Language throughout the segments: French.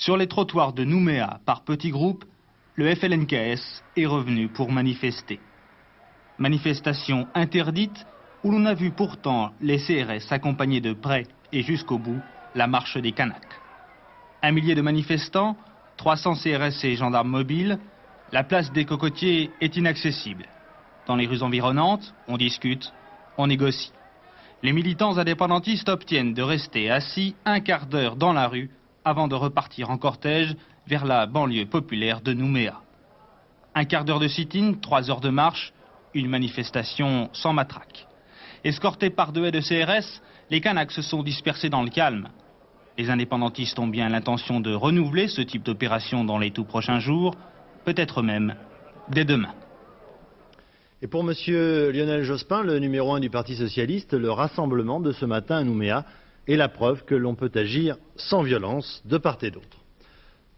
Sur les trottoirs de Nouméa, par petits groupes, le FLNKS est revenu pour manifester. Manifestation interdite où l'on a vu pourtant les CRS accompagner de près et jusqu'au bout la marche des Kanaks. 1 millier de manifestants, 300 CRS et gendarmes mobiles, la place des Cocotiers est inaccessible. Dans les rues environnantes, on discute, on négocie. Les militants indépendantistes obtiennent de rester assis un quart d'heure dans la rue avant de repartir en cortège vers la banlieue populaire de Nouméa. Un quart d'heure de sit-in, 3 heures de marche, une manifestation sans matraque. Escortés par 2 haies de CRS, les Kanaks se sont dispersés dans le calme. Les indépendantistes ont bien l'intention de renouveler ce type d'opération dans les tout prochains jours, peut-être même dès demain. Et pour M. Lionel Jospin, le numéro 1 du Parti socialiste, le rassemblement de ce matin à Nouméa est la preuve que l'on peut agir sans violence de part et d'autre.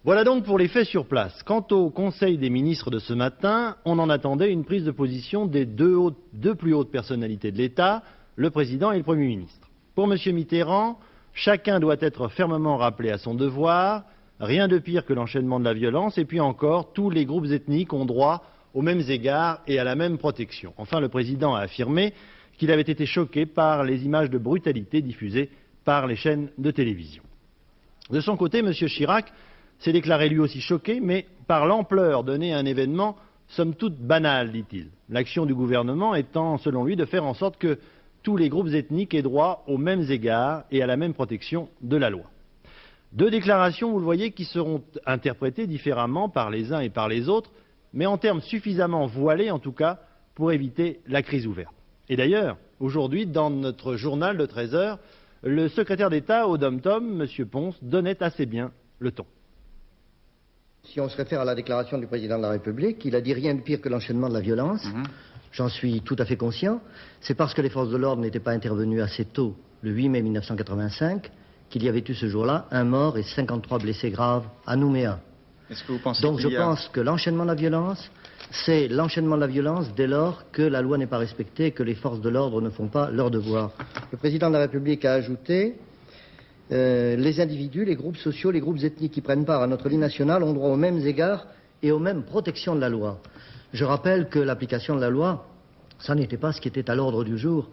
Voilà donc pour les faits sur place. Quant au Conseil des ministres de ce matin, on en attendait une prise de position des deux plus hautes personnalités de l'État, le Président et le Premier ministre. Pour M. Mitterrand, chacun doit être fermement rappelé à son devoir, rien de pire que l'enchaînement de la violence, et puis encore, tous les groupes ethniques ont droit aux mêmes égards et à la même protection. Enfin, le Président a affirmé qu'il avait été choqué par les images de brutalité diffusées par les chaînes de télévision. De son côté, M. Chirac s'est déclaré lui aussi choqué, mais par l'ampleur donnée à un événement somme toute banal, dit-il. L'action du gouvernement étant, selon lui, de faire en sorte que tous les groupes ethniques aient droit aux mêmes égards et à la même protection de la loi. 2 déclarations, vous le voyez, qui seront interprétées différemment par les uns et par les autres, mais en termes suffisamment voilés, en tout cas, pour éviter la crise ouverte. Et d'ailleurs, aujourd'hui, dans notre journal de 13 heures, le secrétaire d'État au Dom-Tom, M. Ponce, donnait assez bien le ton. Si on se réfère à la déclaration du président de la République, il a dit rien de pire que l'enchaînement de la violence. J'en suis tout à fait conscient. C'est parce que les forces de l'ordre n'étaient pas intervenues assez tôt, le 8 mai 1985, qu'il y avait eu ce jour-là un mort et 53 blessés graves à Nouméa. Est-ce que vous pensez Donc je pense que l'enchaînement de la violence, c'est l'enchaînement de la violence dès lors que la loi n'est pas respectée et que les forces de l'ordre ne font pas leur devoir. Le président de la République a ajouté les individus, les groupes sociaux, les groupes ethniques qui prennent part à notre vie nationale ont droit aux mêmes égards et aux mêmes protections de la loi. Je rappelle que l'application de la loi, ça n'était pas ce qui était à l'ordre du jour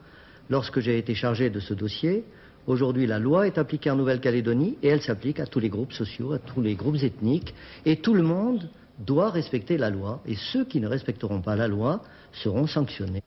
lorsque j'ai été chargé de ce dossier. Aujourd'hui, la loi est appliquée en Nouvelle-Calédonie et elle s'applique à tous les groupes sociaux, à tous les groupes ethniques. Et tout le monde doit respecter la loi. Et ceux qui ne respecteront pas la loi seront sanctionnés.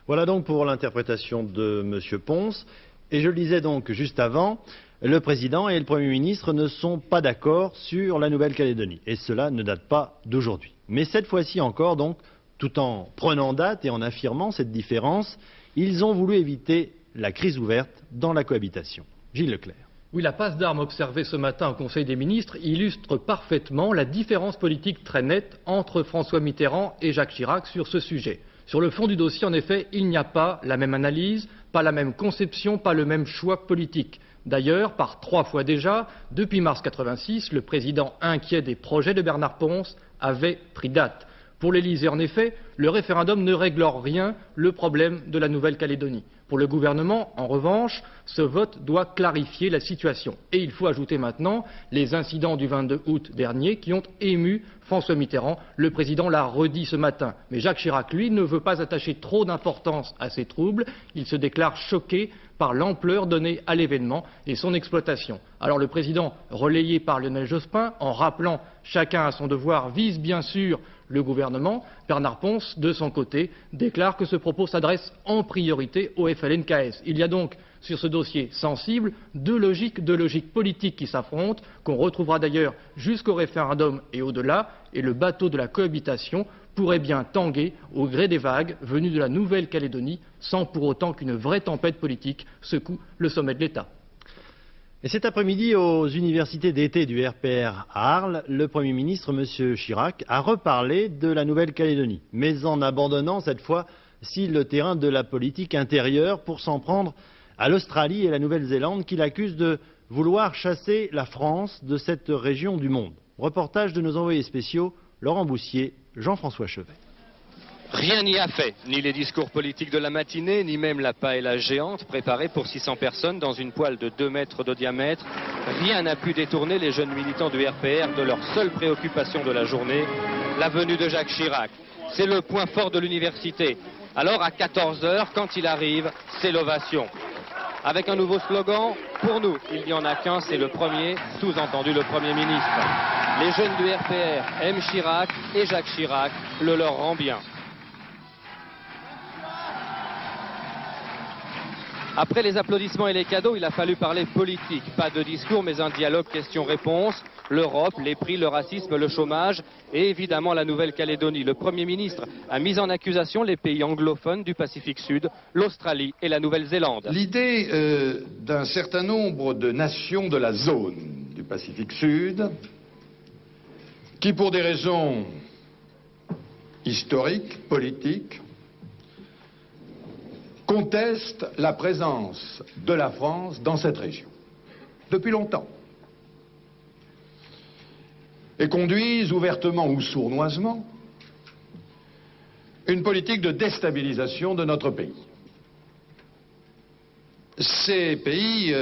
Voilà donc pour l'interprétation de M. Ponce. Et je le disais donc juste avant, le Président et le Premier ministre ne sont pas d'accord sur la Nouvelle-Calédonie. Et cela ne date pas d'aujourd'hui. Mais cette fois-ci encore, donc, tout en prenant date et en affirmant cette différence, ils ont voulu éviter la crise ouverte dans la cohabitation. Gilles Leclerc. Oui, la passe d'armes observée ce matin au Conseil des ministres illustre parfaitement la différence politique très nette entre François Mitterrand et Jacques Chirac sur ce sujet. Sur le fond du dossier, en effet, il n'y a pas la même analyse, pas la même conception, pas le même choix politique. D'ailleurs, par 3 fois déjà, depuis mars 86, le président inquiet des projets de Bernard Ponce avait pris date. Pour l'Élysée, en effet, le référendum ne règle en rien le problème de la Nouvelle-Calédonie. Pour le gouvernement, en revanche, ce vote doit clarifier la situation. Et il faut ajouter maintenant les incidents du 22 août dernier qui ont ému François Mitterrand. Le président l'a redit ce matin. Mais Jacques Chirac, lui, ne veut pas attacher trop d'importance à ces troubles. Il se déclare choqué par l'ampleur donnée à l'événement et son exploitation. Alors le président, relayé par Lionel Jospin, en rappelant chacun à son devoir, vise bien sûr le gouvernement. Bernard Ponce, de son côté, déclare que ce propos s'adresse en priorité au FLNKS. Il y a donc sur ce dossier sensible deux logiques politiques qui s'affrontent, qu'on retrouvera d'ailleurs jusqu'au référendum et au-delà, et le bateau de la cohabitation pourrait bien tanguer au gré des vagues venues de la Nouvelle-Calédonie, sans pour autant qu'une vraie tempête politique secoue le sommet de l'État. Et cet après-midi, aux universités d'été du RPR à Arles, le Premier ministre, M. Chirac, a reparlé de la Nouvelle-Calédonie, mais en abandonnant cette fois-ci le terrain de la politique intérieure pour s'en prendre à l'Australie et la Nouvelle-Zélande, qu'il accuse de vouloir chasser la France de cette région du monde. Reportage de nos envoyés spéciaux, Laurent Boussier, Jean-François Chevet. Rien n'y a fait, ni les discours politiques de la matinée, ni même la paella géante préparée pour 600 personnes dans une poêle de 2 mètres de diamètre. Rien n'a pu détourner les jeunes militants du RPR de leur seule préoccupation de la journée, la venue de Jacques Chirac. C'est le point fort de l'université. Alors à 14 h, quand il arrive, c'est l'ovation. Avec un nouveau slogan, pour nous, il n'y en a qu'un, c'est le premier, sous-entendu le Premier ministre. Les jeunes du RPR aiment Chirac et Jacques Chirac le leur rend bien. Après les applaudissements et les cadeaux, il a fallu parler politique. Pas de discours, mais un dialogue questions-réponses. L'Europe, les prix, le racisme, le chômage et évidemment la Nouvelle-Calédonie. Le Premier ministre a mis en accusation les pays anglophones du Pacifique Sud, l'Australie et la Nouvelle-Zélande. L'idée d'un certain nombre de nations de la zone du Pacifique Sud, qui pour des raisons historiques, politiques, contestent la présence de la France dans cette région, depuis longtemps, et conduisent ouvertement ou sournoisement une politique de déstabilisation de notre pays. Ces pays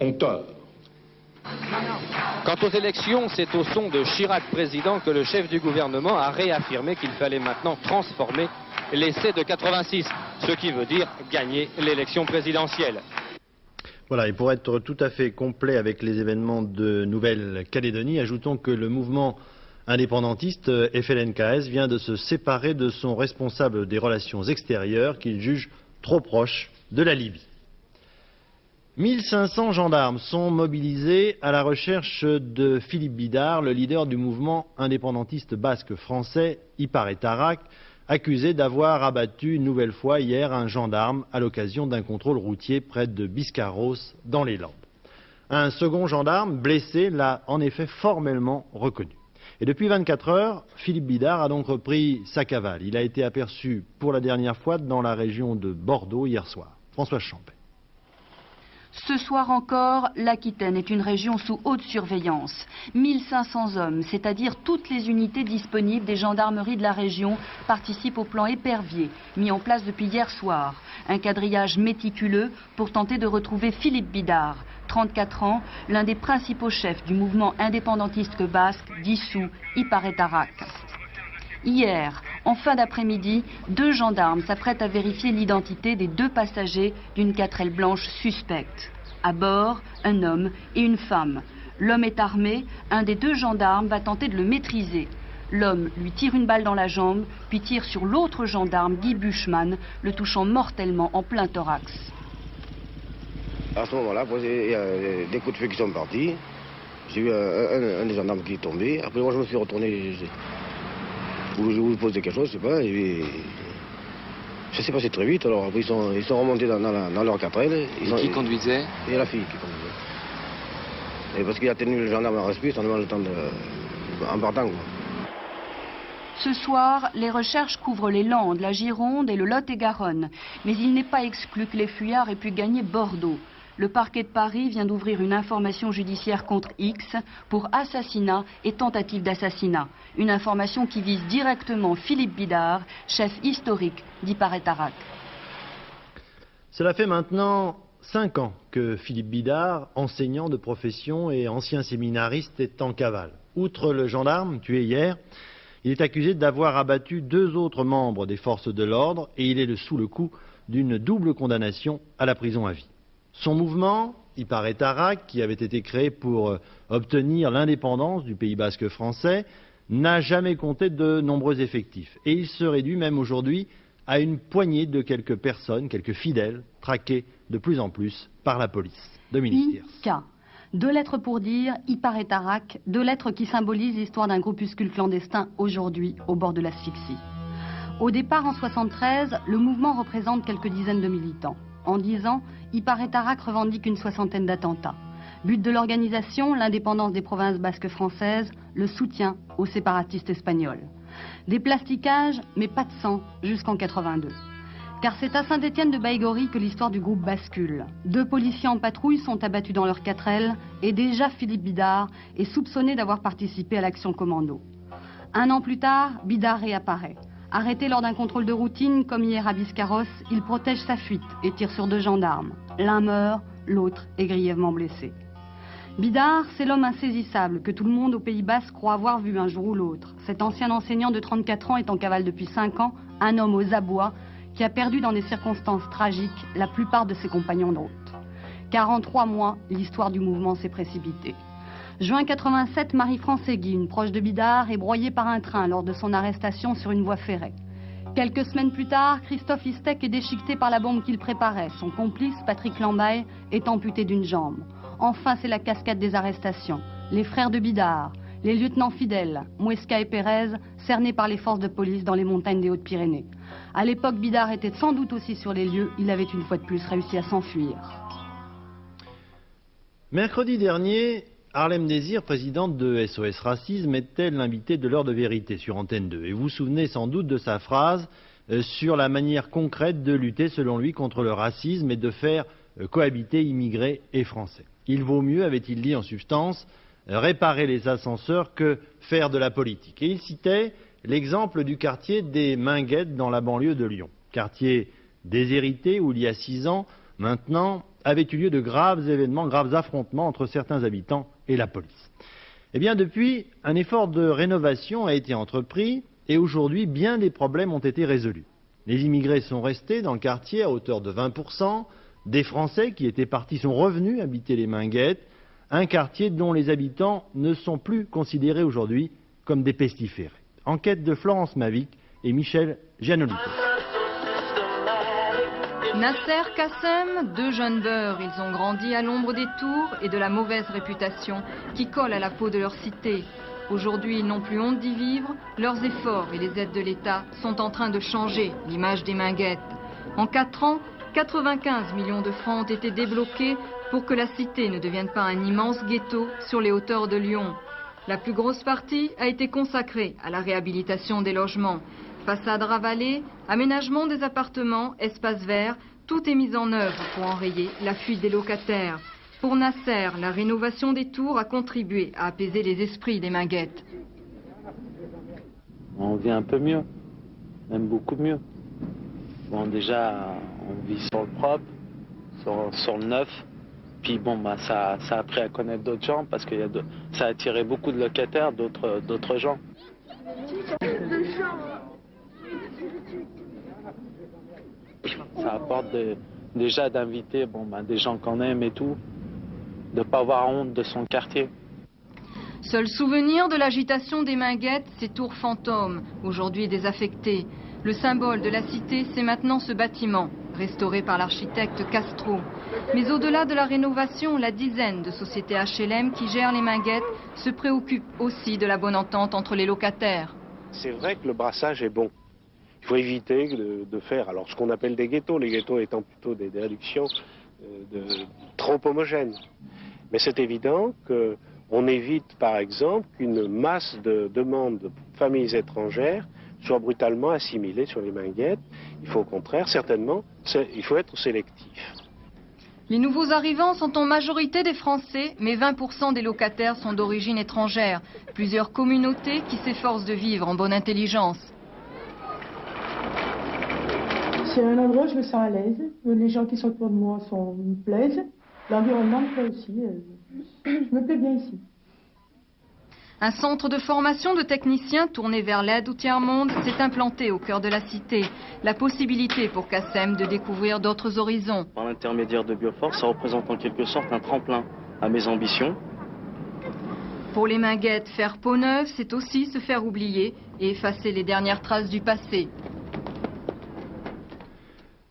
ont tort. Quant aux élections, c'est au son de Chirac président que le chef du gouvernement a réaffirmé qu'il fallait maintenant transformer l'essai de 86, ce qui veut dire gagner l'élection présidentielle. Voilà, et pour être tout à fait complet avec les événements de Nouvelle-Calédonie, ajoutons que le mouvement indépendantiste FLNKS vient de se séparer de son responsable des relations extérieures qu'il juge trop proche de la Libye. 1500 gendarmes sont mobilisés à la recherche de Philippe Bidar, le leader du mouvement indépendantiste basque français Ipar Tarak, accusé d'avoir abattu une nouvelle fois hier un gendarme à l'occasion d'un contrôle routier près de Biscarrosse dans les Landes. Un second gendarme blessé l'a en effet formellement reconnu. Et depuis 24 heures, Philippe Bidar a donc repris sa cavale. Il a été aperçu pour la dernière fois dans la région de Bordeaux hier soir. Françoise Champet. Ce soir encore, l'Aquitaine est une région sous haute surveillance. 1500 hommes, c'est-à-dire toutes les unités disponibles des gendarmeries de la région, participent au plan épervier, mis en place depuis hier soir. Un quadrillage méticuleux pour tenter de retrouver Philippe Bidar, 34 ans, l'un des principaux chefs du mouvement indépendantiste basque dissous Ipar Tarak. Hier, en fin d'après-midi, 2 gendarmes s'apprêtent à vérifier l'identité des 2 passagers d'une 4L blanche suspecte. À bord, un homme et une femme. L'homme est armé, un des 2 gendarmes va tenter de le maîtriser. L'homme lui tire une balle dans la jambe, puis tire sur l'autre gendarme, Guy Buchmann, le touchant mortellement en plein thorax. À ce moment-là, il y a des coups de feu qui sont partis. J'ai eu un des gendarmes qui est tombé. Après, moi, je me suis retourné. Je vous posais quelque chose, je sais pas, et ça s'est passé très vite, alors après ils sont remontés dans leur 4L. Qui conduisait? Et la fille qui conduisait. Et parce qu'il a tenu le gendarme en respect, ça demande le temps en partant, quoi. Ce soir, les recherches couvrent les Landes, la Gironde et le Lot-et-Garonne. Mais il n'est pas exclu que les fuyards aient pu gagner Bordeaux. Le parquet de Paris vient d'ouvrir une information judiciaire contre X pour assassinat et tentative d'assassinat. Une information qui vise directement Philippe Bidar, chef historique d'Ipar Tarak. Cela fait maintenant 5 ans que Philippe Bidar, enseignant de profession et ancien séminariste, est en cavale. Outre le gendarme tué hier, il est accusé d'avoir abattu 2 autres membres des forces de l'ordre et il est sous le coup d'une double condamnation à la prison à vie. Son mouvement, Ipar Tarak, qui avait été créé pour obtenir l'indépendance du Pays basque français, n'a jamais compté de nombreux effectifs. Et il se réduit même aujourd'hui à une poignée de quelques personnes, quelques fidèles, traqués de plus en plus par la police. Dominique Thiers. 2 lettres pour dire Ipar Tarak, 2 lettres qui symbolisent l'histoire d'un groupuscule clandestin aujourd'hui au bord de l'asphyxie. Au départ en 1973, le mouvement représente quelques dizaines de militants. En 10 ans, Ipar Tarak revendique une 60aine d'attentats. But de l'organisation, l'indépendance des provinces basques françaises, le soutien aux séparatistes espagnols. Des plastiquages, mais pas de sang, jusqu'en 82. Car c'est à Saint-Étienne de Baïgorry que l'histoire du groupe bascule. 2 policiers en patrouille sont abattus dans leur 4L et déjà Philippe Bidar est soupçonné d'avoir participé à l'action commando. Un an plus tard, Bidart réapparaît. Arrêté lors d'un contrôle de routine, comme hier à Biscarrosse, il protège sa fuite et tire sur 2 gendarmes. L'un meurt, l'autre est grièvement blessé. Bidart, c'est l'homme insaisissable que tout le monde au Pays Basque croit avoir vu un jour ou l'autre. Cet ancien enseignant de 34 ans est en cavale depuis 5 ans, un homme aux abois qui a perdu dans des circonstances tragiques la plupart de ses compagnons de route. Car en 3 mois, l'histoire du mouvement s'est précipitée. Juin 87, Marie-France Segui, une proche de Bidart, est broyée par un train lors de son arrestation sur une voie ferrée. Quelques semaines plus tard, Christophe Istek est déchiqueté par la bombe qu'il préparait. Son complice, Patrick Lambaye, est amputé d'une jambe. Enfin, c'est la cascade des arrestations. Les frères de Bidart, les lieutenants fidèles, Muesca et Pérez, cernés par les forces de police dans les montagnes des Hautes-Pyrénées. À l'époque, Bidart était sans doute aussi sur les lieux. Il avait une fois de plus réussi à s'enfuir. Mercredi dernier, Harlem Désir, présidente de SOS Racisme, était l'invitée de l'heure de vérité sur Antenne 2. Et vous vous souvenez sans doute de sa phrase sur la manière concrète de lutter, selon lui, contre le racisme et de faire cohabiter immigrés et Français. Il vaut mieux, avait-il dit en substance, réparer les ascenseurs que faire de la politique. Et il citait l'exemple du quartier des Minguettes dans la banlieue de Lyon. Quartier déshérité où il y a 6 ans, maintenant, avaient eu lieu de graves événements, graves affrontements entre certains habitants et la police. Eh bien, depuis, un effort de rénovation a été entrepris et aujourd'hui, bien des problèmes ont été résolus. Les immigrés sont restés dans le quartier à hauteur de 20%, des Français qui étaient partis sont revenus habiter les Minguettes, un quartier dont les habitants ne sont plus considérés aujourd'hui comme des pestiférés. Enquête de Florence Mavic et Michel Giannolito. Nasser, Kassem, 2 jeunes beurs, ils ont grandi à l'ombre des tours et de la mauvaise réputation qui colle à la peau de leur cité. Aujourd'hui, ils n'ont plus honte d'y vivre, leurs efforts et les aides de l'État sont en train de changer l'image des Minguettes. En 4 ans, 95 millions de francs ont été débloqués pour que la cité ne devienne pas un immense ghetto sur les hauteurs de Lyon. La plus grosse partie a été consacrée à la réhabilitation des logements. Façades ravalées, aménagement des appartements, espaces verts, tout est mis en œuvre pour enrayer la fuite des locataires. Pour Nasser, la rénovation des tours a contribué à apaiser les esprits des Minguettes. On vit un peu mieux, même beaucoup mieux. Bon, déjà, on vit sur le propre, sur le neuf. Puis bon, bah, ça a appris à connaître d'autres gens parce que ça a attiré beaucoup de locataires, d'autres gens. Ça apporte déjà d'inviter des gens qu'on aime et tout, de ne pas avoir honte de son quartier. Seul souvenir de l'agitation des Minguettes, ces tours fantômes, aujourd'hui désaffectées. Le symbole de la cité, c'est maintenant ce bâtiment, restauré par l'architecte Castro. Mais au-delà de la rénovation, la dizaine de sociétés HLM qui gèrent les Minguettes se préoccupent aussi de la bonne entente entre les locataires. C'est vrai que le brassage est bon. Il faut éviter de faire alors ce qu'on appelle des ghettos, les ghettos étant plutôt des réductions trop homogènes. Mais c'est évident qu'on évite par exemple qu'une masse de demandes de familles étrangères soit brutalement assimilée sur les Minguettes. Il faut au contraire, certainement, il faut être sélectif. Les nouveaux arrivants sont en majorité des Français, mais 20% des locataires sont d'origine étrangère. Plusieurs communautés qui s'efforcent de vivre en bonne intelligence. C'est un endroit où je me sens à l'aise. Les gens qui sont autour de moi me plaisent. L'environnement me plaît aussi. Je me plais bien ici. Un centre de formation de techniciens tourné vers l'aide au tiers-monde s'est implanté au cœur de la cité. La possibilité pour Kassem de découvrir d'autres horizons. Par l'intermédiaire de Bioforce, ça représente en quelque sorte un tremplin à mes ambitions. Pour les Minguettes, faire peau neuve, c'est aussi se faire oublier et effacer les dernières traces du passé.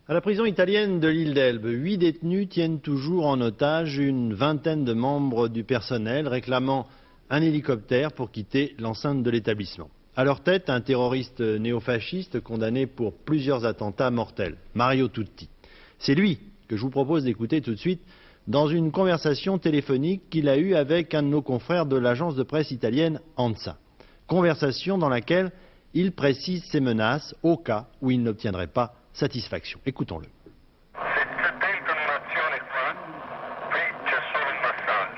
À la prison italienne de l'île d'Elbe, 8 détenus tiennent toujours en otage une vingtaine de membres du personnel réclamant un hélicoptère pour quitter l'enceinte de l'établissement. À leur tête, un terroriste néofasciste condamné pour plusieurs attentats mortels, Mario Tutti. C'est lui que je vous propose d'écouter tout de suite dans une conversation téléphonique qu'il a eue avec un de nos confrères de l'agence de presse italienne ANSA. Conversation dans laquelle il précise ses menaces au cas où il n'obtiendrait pas satisfaction. Écoutons-le.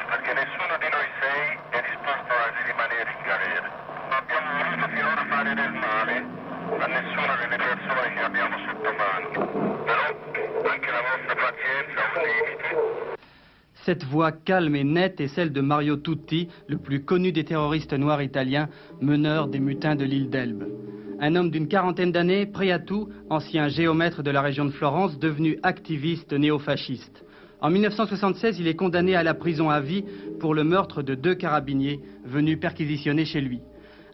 Perché nessuno di noi 6 è disposto a rimanere in galera. Abbiamo voluto Cette voix calme et nette est celle de Mario Tutti, le plus connu des terroristes noirs italiens, meneur des mutins de l'île d'Elbe. Un homme d'une quarantaine d'années, prêt à tout, ancien géomètre de la région de Florence, devenu activiste néofasciste. En 1976, il est condamné à la prison à vie pour le meurtre de 2 carabiniers venus perquisitionner chez lui.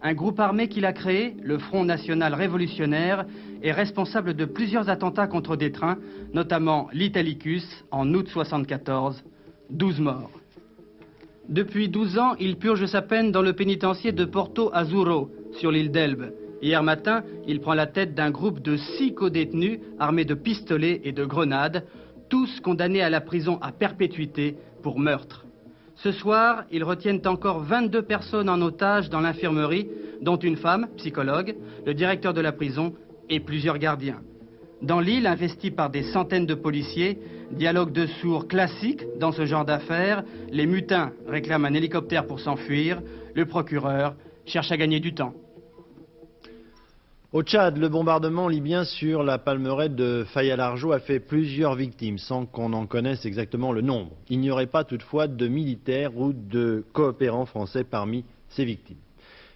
Un groupe armé qu'il a créé, le Front National Révolutionnaire, est responsable de plusieurs attentats contre des trains, notamment l'Italicus en août 1974, 12 morts. Depuis 12 ans, il purge sa peine dans le pénitencier de Porto Azzurro, sur l'île d'Elbe. Hier matin, il prend la tête d'un groupe de 6 codétenus armés de pistolets et de grenades, tous condamnés à la prison à perpétuité pour meurtre. Ce soir, ils retiennent encore 22 personnes en otage dans l'infirmerie, dont une femme, psychologue, le directeur de la prison et plusieurs gardiens. Dans l'île, investie par des centaines de policiers, dialogue de sourds classique dans ce genre d'affaires, les mutins réclament un hélicoptère pour s'enfuir, le procureur cherche à gagner du temps. Au Tchad, le bombardement libyen sur la palmeraie de Faya-Largeau a fait plusieurs victimes sans qu'on en connaisse exactement le nombre. Il n'y aurait pas toutefois de militaires ou de coopérants français parmi ces victimes.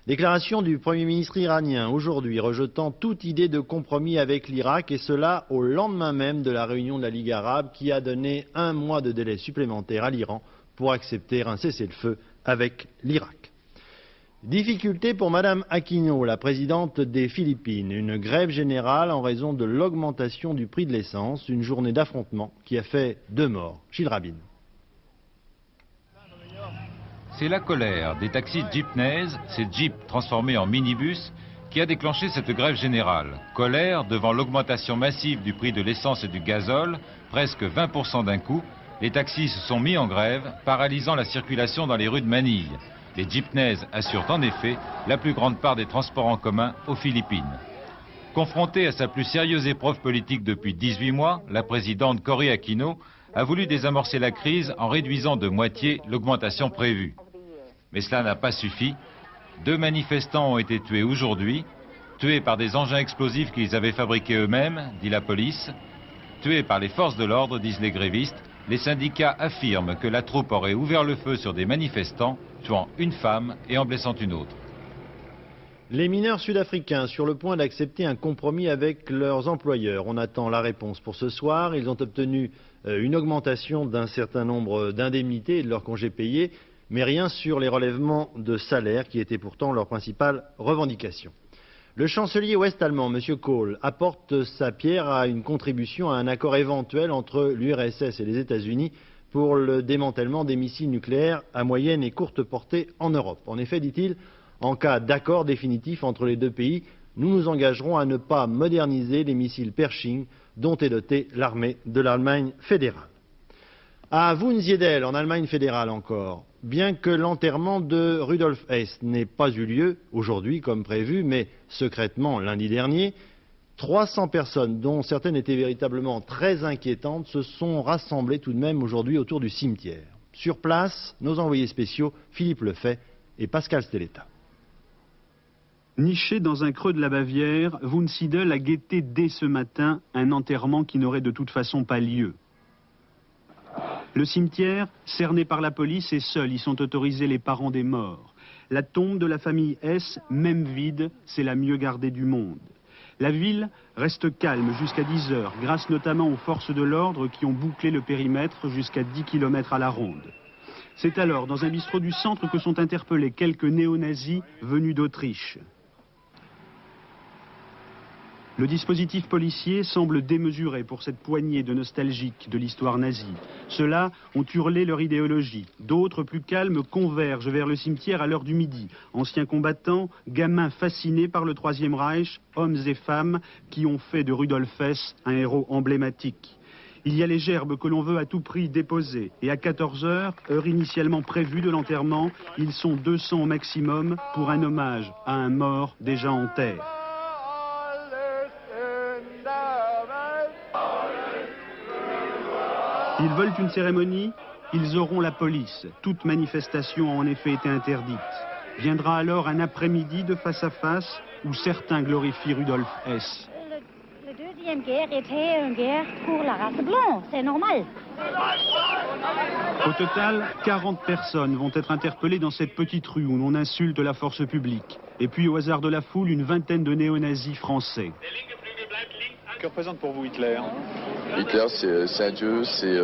Déclaration du Premier ministre iranien aujourd'hui rejetant toute idée de compromis avec l'Irak et cela au lendemain même de la réunion de la Ligue arabe qui a donné 1 mois de délai supplémentaire à l'Iran pour accepter un cessez-le-feu avec l'Irak. Difficulté pour Madame Aquino, la présidente des Philippines. Une grève générale en raison de l'augmentation du prix de l'essence. Une journée d'affrontement qui a fait 2 morts. Gilles Rabin. C'est la colère des taxis jeepneys, ces jeeps transformés en minibus, qui a déclenché cette grève générale. Colère devant l'augmentation massive du prix de l'essence et du gazole, presque 20% d'un coup. Les taxis se sont mis en grève, paralysant la circulation dans les rues de Manille. Les jeepneys assurent en effet la plus grande part des transports en commun aux Philippines. Confrontée à sa plus sérieuse épreuve politique depuis 18 mois, la présidente Cory Aquino a voulu désamorcer la crise en réduisant de moitié l'augmentation prévue. Mais cela n'a pas suffi. 2 manifestants ont été tués aujourd'hui, tués par des engins explosifs qu'ils avaient fabriqués eux-mêmes, dit la police, tués par les forces de l'ordre, disent les grévistes. Les syndicats affirment que la troupe aurait ouvert le feu sur des manifestants, tuant une femme et en blessant une autre. Les mineurs sud-africains sur le point d'accepter un compromis avec leurs employeurs. On attend la réponse pour ce soir. Ils ont obtenu une augmentation d'un certain nombre d'indemnités et de leurs congés payés, mais rien sur les relèvements de salaire qui étaient pourtant leur principale revendication. Le chancelier ouest-allemand, M. Kohl, apporte sa pierre à une contribution à un accord éventuel entre l'URSS et les États-Unis pour le démantèlement des missiles nucléaires à moyenne et courte portée en Europe. En effet, dit-il, en cas d'accord définitif entre les 2 pays, nous nous engagerons à ne pas moderniser les missiles Pershing dont est dotée l'armée de l'Allemagne fédérale. À Wunsiedel, en Allemagne fédérale encore, bien que l'enterrement de Rudolf Hess n'ait pas eu lieu aujourd'hui comme prévu, mais secrètement lundi dernier, 300 personnes, dont certaines étaient véritablement très inquiétantes, se sont rassemblées tout de même aujourd'hui autour du cimetière. Sur place, nos envoyés spéciaux Philippe Lefay et Pascal Stelletta. Niché dans un creux de la Bavière, Wunsiedel a guetté dès ce matin un enterrement qui n'aurait de toute façon pas lieu. Le cimetière, cerné par la police, est seul. Y sont autorisés les parents des morts. La tombe de la famille S, même vide, c'est la mieux gardée du monde. La ville reste calme jusqu'à 10 heures, grâce notamment aux forces de l'ordre qui ont bouclé le périmètre jusqu'à 10 km à la ronde. C'est alors dans un bistrot du centre que sont interpellés quelques néo-nazis venus d'Autriche. Le dispositif policier semble démesuré pour cette poignée de nostalgiques de l'histoire nazie. Ceux-là ont hurlé leur idéologie. D'autres, plus calmes, convergent vers le cimetière à l'heure du midi. Anciens combattants, gamins fascinés par le Troisième Reich, hommes et femmes qui ont fait de Rudolf Hess un héros emblématique. Il y a les gerbes que l'on veut à tout prix déposer. Et à 14 h, heure initialement prévue de l'enterrement, ils sont 200 au maximum pour un hommage à un mort déjà en terre. Ils veulent une cérémonie, ils auront la police. Toute manifestation a en effet été interdite. Viendra alors un après-midi de face à face où certains glorifient Rudolf Hess. La deuxième guerre était une guerre pour la race blanche, c'est normal. Au total, 40 personnes vont être interpellées dans cette petite rue où l'on insulte la force publique. Et puis au hasard de la foule, une vingtaine de néo-nazis français. Que représente pour vous Hitler? Hitler, c'est un dieu, c'est...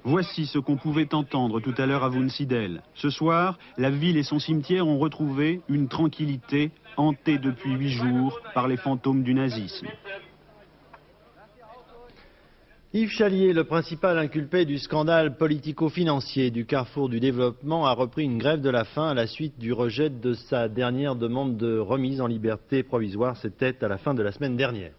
Voici ce qu'on pouvait entendre tout à l'heure à Wunsiedel. Ce soir, la ville et son cimetière ont retrouvé une tranquillité hantée depuis 8 jours par les fantômes du nazisme. Yves Chalier, le principal inculpé du scandale politico-financier du Carrefour du Développement, a repris une grève de la faim à la suite du rejet de sa dernière demande de remise en liberté provisoire. C'était à la fin de la semaine dernière.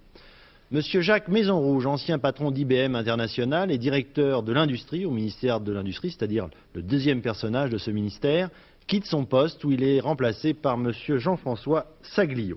Monsieur Jacques Maisonrouge, ancien patron d'IBM International et directeur de l'industrie au ministère de l'Industrie, c'est-à-dire le deuxième personnage de ce ministère, quitte son poste où il est remplacé par monsieur Jean-François Saglio.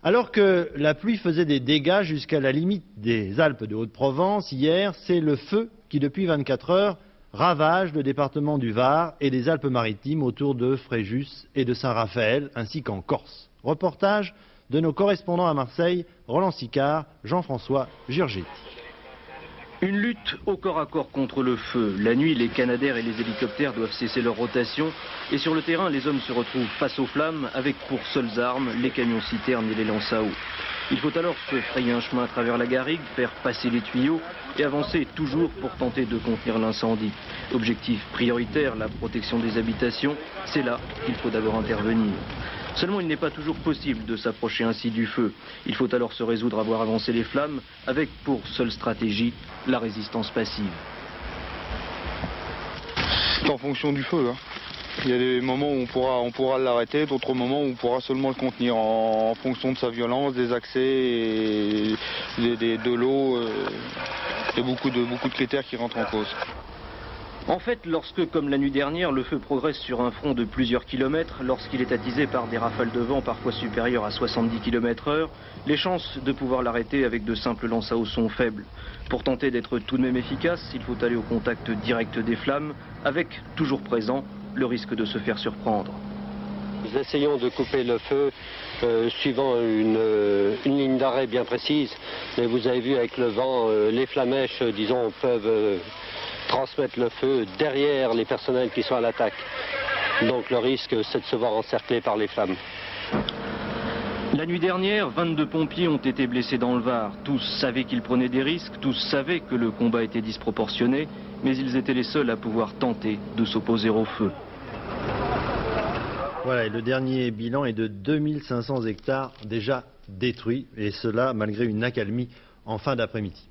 Alors que la pluie faisait des dégâts jusqu'à la limite des Alpes de Haute-Provence, hier, c'est le feu qui, depuis 24 heures, ravage le département du Var et des Alpes-Maritimes autour de Fréjus et de Saint-Raphaël, ainsi qu'en Corse. Reportage de nos correspondants à Marseille, Roland Sicard, Jean-François Giorgetti. Une lutte au corps à corps contre le feu. La nuit, les canadaires et les hélicoptères doivent cesser leur rotation. Et sur le terrain, les hommes se retrouvent face aux flammes avec pour seules armes les camions-citernes et les lances à eau. Il faut alors se frayer un chemin à travers la garrigue, faire passer les tuyaux et avancer toujours pour tenter de contenir l'incendie. Objectif prioritaire, la protection des habitations. C'est là qu'il faut d'abord intervenir. Seulement, il n'est pas toujours possible de s'approcher ainsi du feu. Il faut alors se résoudre à voir avancer les flammes, avec pour seule stratégie la résistance passive. C'est en fonction du feu. Hein. Il y a des moments où on pourra l'arrêter, d'autres moments où on pourra seulement le contenir en fonction de sa violence, des accès, et de l'eau. Il y a beaucoup de critères qui rentrent en cause. En fait, lorsque, comme la nuit dernière, le feu progresse sur un front de plusieurs kilomètres, lorsqu'il est attisé par des rafales de vent parfois supérieures à 70 km/h, les chances de pouvoir l'arrêter avec de simples lances à eau sont faibles. Pour tenter d'être tout de même efficace, il faut aller au contact direct des flammes, avec, toujours présent, le risque de se faire surprendre. Nous essayons de couper le feu suivant une ligne d'arrêt bien précise, mais vous avez vu avec le vent, les flamèches, disons, peuvent transmettre le feu derrière les personnels qui sont à l'attaque. Donc le risque, c'est de se voir encerclé par les flammes. La nuit dernière, 22 pompiers ont été blessés dans le Var. Tous savaient qu'ils prenaient des risques, tous savaient que le combat était disproportionné, mais ils étaient les seuls à pouvoir tenter de s'opposer au feu. Voilà, et le dernier bilan est de 2500 hectares déjà détruits, et cela malgré une accalmie en fin d'après-midi.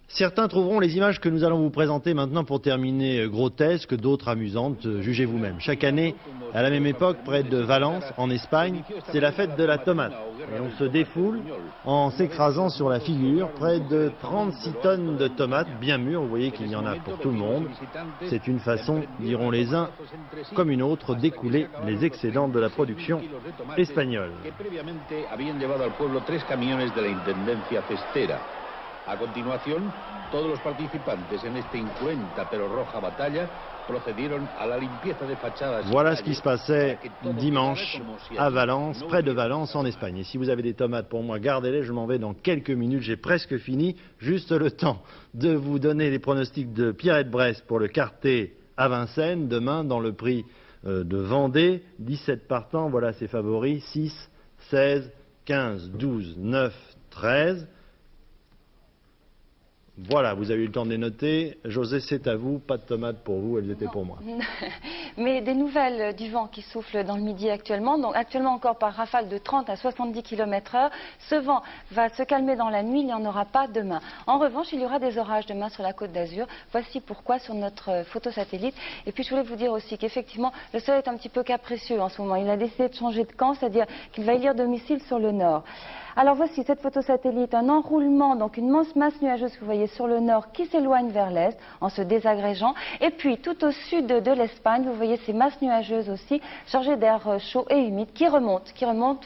Certains trouveront les images que nous allons vous présenter maintenant pour terminer grotesques, d'autres amusantes, jugez vous-même. Chaque année, à la même époque, près de Valence, en Espagne, c'est la fête de la tomate. Et on se défoule en s'écrasant sur la figure. Près de 36 tonnes de tomates bien mûres, vous voyez qu'il y en a pour tout le monde. C'est une façon, diront les uns comme une autre, d'écouler les excédents de la production espagnole. A continuación, todos los participantes en esta incruenta pero roja batalla procedieron a la limpieza de fachadas. Voilà ce qui se passait dimanche à Valence, près de Valence en Espagne. Et si vous avez des tomates pour moi, gardez-les, je m'en vais dans quelques minutes, j'ai presque fini. Juste le temps de vous donner les pronostics de Pierrette Bresse pour le quartet à Vincennes, demain dans le prix de Vendée. 17 partants, voilà ses favoris, 6, 16, 15, 12, 9, 13. Voilà, vous avez eu le temps de les noter. José, c'est à vous. Pas de tomates pour vous, elles étaient pour moi. Mais des nouvelles du vent qui souffle dans le midi actuellement. Donc actuellement encore par rafale de 30 à 70 km/h. Ce vent va se calmer dans la nuit, il n'y en aura pas demain. En revanche, il y aura des orages demain sur la Côte d'Azur. Voici pourquoi sur notre photosatellite. Et puis je voulais vous dire aussi qu'effectivement, le soleil est un petit peu capricieux en ce moment. Il a décidé de changer de camp, c'est-à-dire qu'il va élire domicile sur le nord. Alors voici cette photo satellite, un enroulement, donc une immense masse nuageuse que vous voyez sur le nord qui s'éloigne vers l'est en se désagrégeant. Et puis tout au sud de l'Espagne, vous voyez ces masses nuageuses aussi, chargées d'air chaud et humide, qui remontent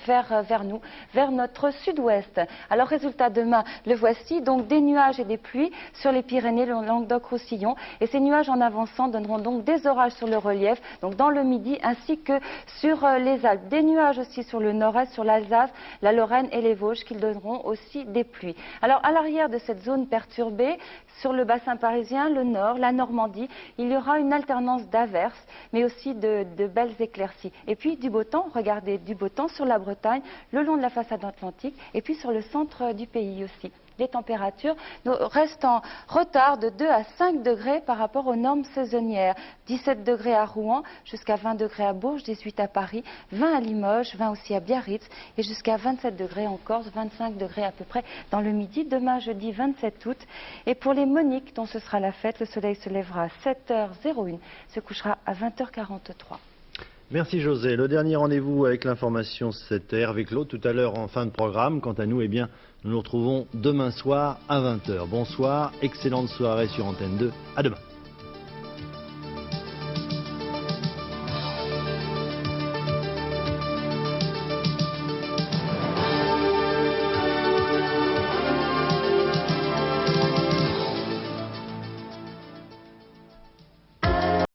vers nous, vers notre sud-ouest. Alors résultat demain, le voici, donc des nuages et des pluies sur les Pyrénées, le Languedoc-Roussillon. Et ces nuages en avançant donneront donc des orages sur le relief, donc dans le midi ainsi que sur les Alpes. Des nuages aussi sur le nord-est, sur l'Alsace, la Lorraine et les Vosges qui donneront aussi des pluies. Alors à l'arrière de cette zone perturbée, sur le bassin parisien, le nord, la Normandie, il y aura une alternance d'averses, mais aussi de belles éclaircies. Et puis du beau temps, regardez, du beau temps sur la Bretagne, le long de la façade atlantique, et puis sur le centre du pays aussi. Les températures restent en retard de 2 à 5 degrés par rapport aux normes saisonnières. 17 degrés à Rouen, jusqu'à 20 degrés à Bourges, 18 à Paris, 20 à Limoges, 20 aussi à Biarritz et jusqu'à 27 degrés en Corse, 25 degrés à peu près dans le midi. Demain, jeudi 27 août. Et pour les Moniques, dont ce sera la fête, le soleil se lèvera à 7h01, se couchera à 20h43. Merci José. Le dernier rendez-vous avec l'information, c'était Hervé Claude tout à l'heure en fin de programme. Quant à nous, eh bien, nous nous retrouvons demain soir à 20h. Bonsoir, excellente soirée sur Antenne 2. À demain.